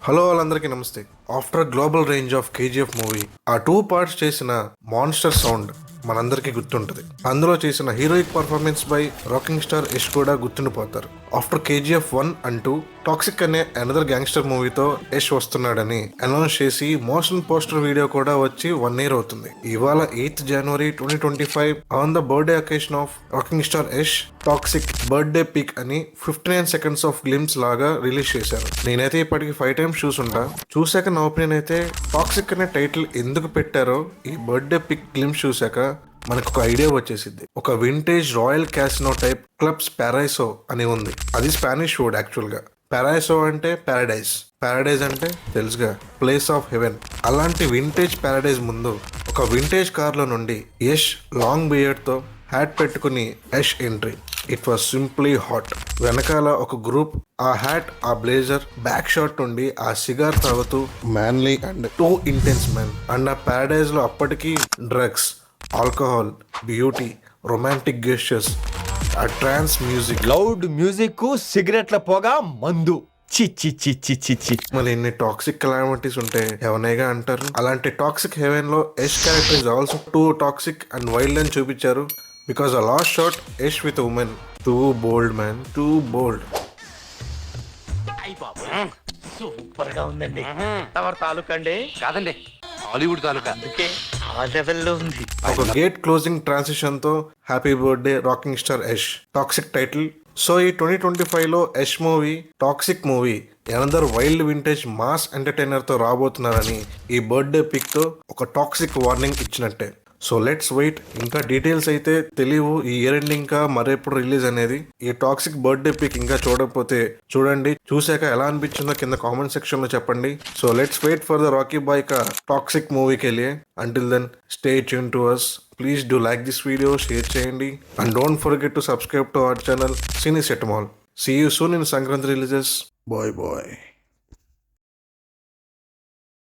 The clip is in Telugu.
హలో వాళ్ళందరికీ నమస్తే. After global range of KGF movie ఆ 2 పార్ట్స్ చేసిన మాన్స్టర్ సౌండ్ మనందరికీ గుర్తుంటది. అందులో చేసిన heroic performance by rocking star Yash కూడా గుర్తుండిపోతారు. ఆఫ్టర్ కేజీఎఫ్ 1 అండ్ 2 టాక్సిక్ అనే అనదర్ గ్యాంగ్స్టర్ మూవీతో యష్ వస్తున్నాడని అనౌన్స్ చేసి మోషన్ పోస్టర్ వీడియో కూడా వచ్చి 1 year అవుతుంది. ఇవాళ 8th January 2025 on the birthday occasion of rocking star Yash Toxic birthday pic అని 59 seconds ఆఫ్ గ్లిమ్స్ లాగా రిలీజ్ చేశారు. నేనైతే ఇప్పటికి 5 times చూసుంటా. చూశాక నా ఒపీనియన్ అయితే టాక్సిక్ అనే టైటిల్ ఎందుకు పెట్టారో ఈ బర్త్డే పిక్ గ్లిమ్స్ చూశాక మనకు ఒక ఐడియా వచ్చేసింది. ఒక vintage royal casino type clubs Paraiso అని ఉంది. అది స్పానిష్ వర్డ్ యాక్చువల్ గా. పారైసో అంటే ప్యారడైజ్, ప్యారడైజ్ అంటే తెలుసుగా ప్లేస్ ఆఫ్ హెవెన్. అలాంటి వింటేజ్ ప్యారడైజ్ ముందు ఒక వింటేజ్ కార్ లో నుండి యష్ లాంగ్ బియర్డ్ తో హ్యాట్ పెట్టుకుని Yash entry. It was simply hot. వెనకాల ఒక గ్రూప్ ఆ హ్యాట్, ఆ బ్లేజర్, బ్యాక్ షాట్ నుండి ఆ సిగార్ తాగుతూ manly and two intense man. And ఆ ప్యారడైజ్ లో అప్పటికి drugs, alcohol, beauty, romantic gestures, ఆ ట్రాన్స్ మ్యూజిక్, లౌడ్ మ్యూజిక్, సిగరెట్ల పొగ, మందు. చి చి చి చి చి చి. మరి ఇన్ని టాక్సిక్ కెలామిటీస్ ఉంటే ఎవనేగా అంటారు. అలాంటి టాక్సిక్ హెవెన్ లో Yash character is also two toxic and wild అని చూపించారు. బికాస్ ఆ last shot Yash with women, two bold man, two bold. Super గా ఉందండి. తమరు తాలూకా అండి? కాదండి, హాలీవుడ్ తాలూకా. అందుకే ఆ లెవెల్లో ఉంది. ఒక గేట్ క్లోజింగ్ ట్రాన్సిషన్ తో happy birthday rocking star Yash Toxic title. So ఈ 2025 లో Yash movie Toxic movie another wild vintage mass entertainer తో రాబోతున్నారని ఈ బర్త్డే పిక్ తో ఒక టాక్సిక్ వార్నింగ్ ఇచ్చినట్టే. So let's wait. ఇంకా డీటెయిల్స్ అయితే తెలియవు ఈ ఇయర్ ఎండ్ ఇంకా మరెప్పుడు రిలీజ్ అనేది. ఈ టాక్సిక్ బర్త్డే పిక్ ఇంకా చూడకపోతే చూడండి. చూశాక ఎలా అనిపించిందో కింద కామెంట్ సెక్షన్ లో చెప్పండి. So let's wait for the Rocky boy కా టాక్సిక్ మూవీ కే లియే. Until then, stay tuned to us. Please do like this video, share cheyandi, and don't forget to subscribe to our channel Cine Set Mall. See you soon in Sankranti releases. Bye bye.